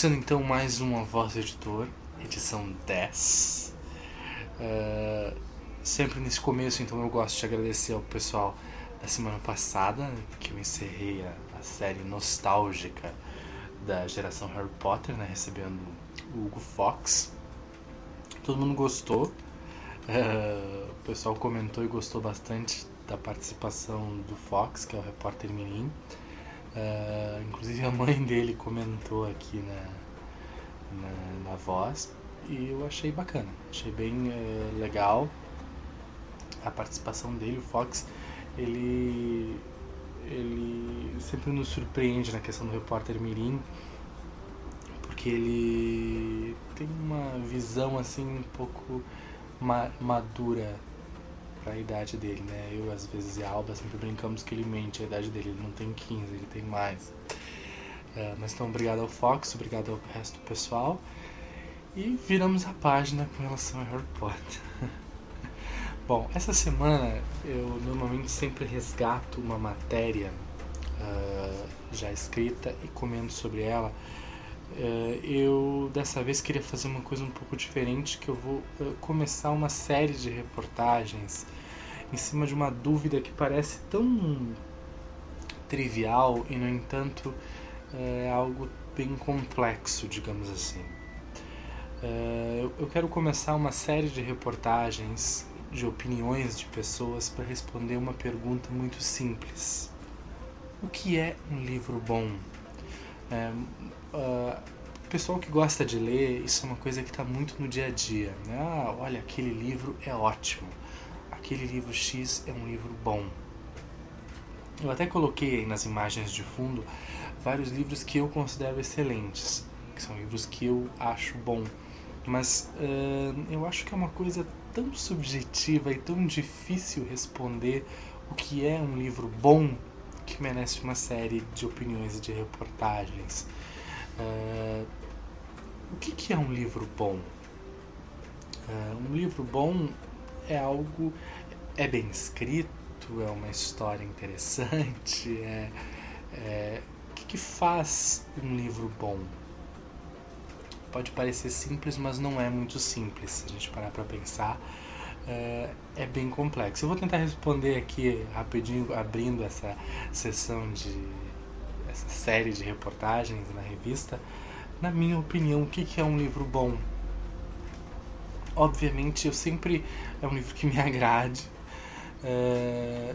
Começando então mais uma Voz do Editor, edição 10. Sempre nesse começo, então, eu gosto de agradecer ao pessoal da semana passada, que eu encerrei a série nostálgica da geração Harry Potter, né, recebendo o Hugo Fox. Todo mundo gostou, o pessoal comentou e gostou bastante da participação do Fox, que é o repórter mirim. Inclusive a mãe dele comentou aqui na voz, e eu achei bacana, achei bem legal a participação dele. O Fox, ele sempre nos surpreende na questão do repórter mirim, porque ele tem uma visão assim um pouco madura para a idade dele, né? Eu, às vezes, e a Alba sempre brincamos que ele mente a idade dele, ele não tem 15, ele tem mais. Mas então, obrigado ao Fox, obrigado ao resto do pessoal, e viramos a página com relação a Harry Potter. Bom, essa semana eu normalmente sempre resgato uma matéria já escrita e comento sobre ela. Eu dessa vez queria fazer uma coisa um pouco diferente, que eu vou começar uma série de reportagens em cima de uma dúvida que parece tão trivial e, no entanto, é algo bem complexo, digamos assim. Eu quero começar uma série de reportagens de opiniões de pessoas para responder uma pergunta muito simples: o que é um livro bom? O pessoal que gosta de ler, isso é uma coisa que está muito no dia a dia, né? Olha, aquele livro é ótimo, aquele livro X é um livro bom. Eu até coloquei aí nas imagens de fundo vários livros que eu considero excelentes, que são livros que eu acho bom, mas eu acho que é uma coisa tão subjetiva e tão difícil responder o que é um livro bom, que merece uma série de opiniões e de reportagens. O que é um livro bom? Um livro bom é algo, é bem escrito, é uma história interessante, o que faz um livro bom? Pode parecer simples, mas não é muito simples, se a gente parar para pensar. É bem complexo. Eu vou tentar responder aqui rapidinho, abrindo essa sessão essa série de reportagens na revista. Na minha opinião, o que é um livro bom? Obviamente, é um livro que me agrade.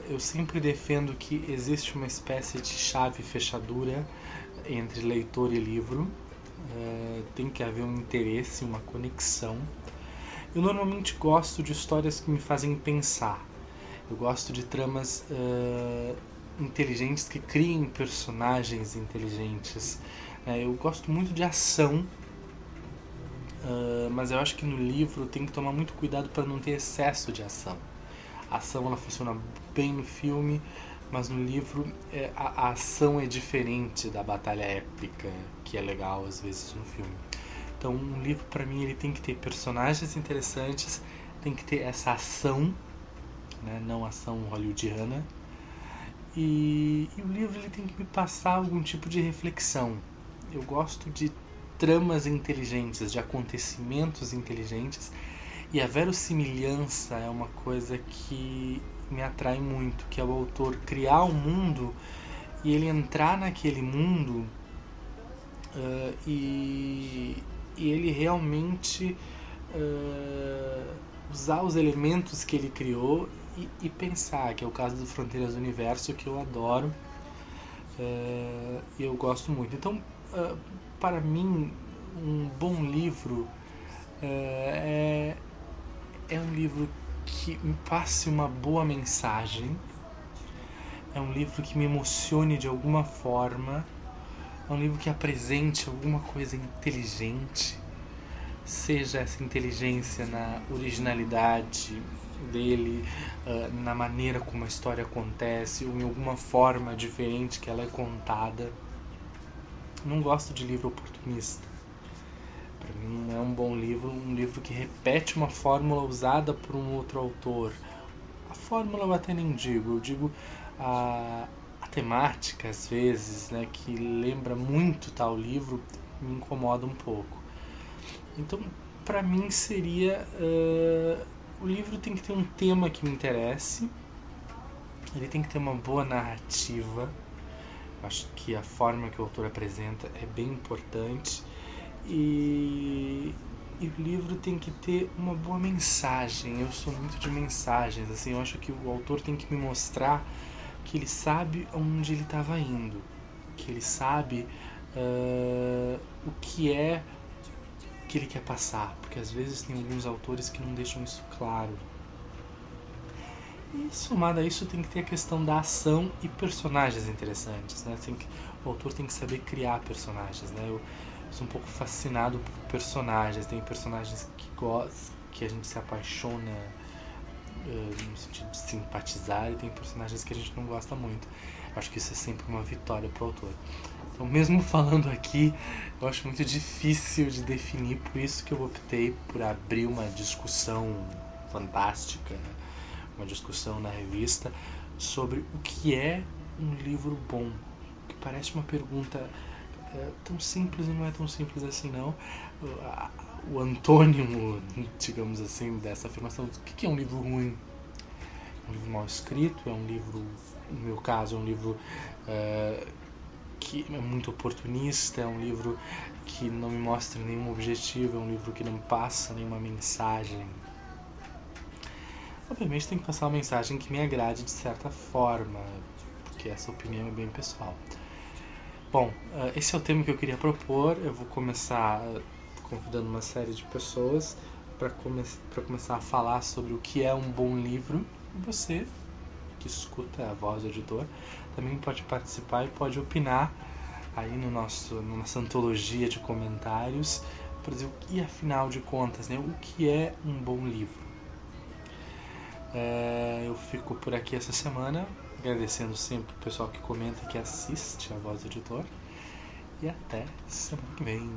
Eu sempre defendo que existe uma espécie de chave e fechadura entre leitor e livro. Tem que haver um interesse, uma conexão. Eu normalmente gosto de histórias que me fazem pensar. Eu gosto de tramas inteligentes, que criem personagens inteligentes. Eu gosto muito de ação, mas eu acho que no livro tem que tomar muito cuidado para não ter excesso de ação. A ação, ela funciona bem no filme, mas no livro a ação é diferente da batalha épica, que é legal às vezes no filme. Então, um livro, para mim, ele tem que ter personagens interessantes, tem que ter essa ação, né, não ação hollywoodiana, e o livro ele tem que me passar algum tipo de reflexão. Eu gosto de tramas inteligentes, de acontecimentos inteligentes, e a verossimilhança é uma coisa que me atrai muito, que é o autor criar um mundo e ele entrar naquele mundo e ele realmente usar os elementos que ele criou e pensar, que é o caso do Fronteiras do Universo, que eu adoro e eu gosto muito. Então, para mim, um bom livro é um livro que me passe uma boa mensagem, é um livro que me emocione de alguma forma, é um livro que apresente alguma coisa inteligente, seja essa inteligência na originalidade dele, na maneira como a história acontece, ou em alguma forma diferente que ela é contada. Não gosto de livro oportunista. Para mim não é um bom livro, um livro que repete uma fórmula usada por um outro autor. A fórmula eu até nem digo, eu digo a temática, às vezes, né, que lembra muito tal livro, me incomoda um pouco. Então, para mim seria o livro tem que ter um tema que me interesse, ele tem que ter uma boa narrativa. Acho que a forma que o autor apresenta é bem importante e o livro tem que ter uma boa mensagem. Eu sou muito de mensagens, assim, eu acho que o autor tem que me mostrar que ele sabe onde ele estava indo, que ele sabe o que é que ele quer passar, porque às vezes tem alguns autores que não deixam isso claro. E somado a isso tem que ter a questão da ação e personagens interessantes, né? O autor tem que saber criar personagens, né? Eu sou um pouco fascinado por personagens. Tem personagens que a gente se apaixona no sentido de simpatizar, e tem personagens que a gente não gosta muito. Acho que isso é sempre uma vitória para o autor. Então, mesmo falando aqui, eu acho muito difícil de definir, por isso que eu optei por abrir uma discussão fantástica, uma discussão na revista sobre o que é um livro bom, que parece uma pergunta tão simples e não é tão simples assim não. O antônimo, digamos assim, dessa afirmação, o que é um livro ruim? Um livro mal escrito, é um livro, no meu caso, é um livro que é muito oportunista, é um livro que não me mostra nenhum objetivo, é um livro que não passa nenhuma mensagem. Obviamente tem que passar uma mensagem que me agrade de certa forma, porque essa opinião é bem pessoal. Bom, esse é o tema que eu queria propor. Eu vou começar convidando uma série de pessoas para começar a falar sobre o que é um bom livro. E você, que escuta a voz do editor, também pode participar e pode opinar aí na nossa antologia de comentários para dizer o que, afinal de contas, né, o que é um bom livro. Eu fico por aqui essa semana, agradecendo sempre o pessoal que comenta e que assiste a voz do editor. E até semana que vem.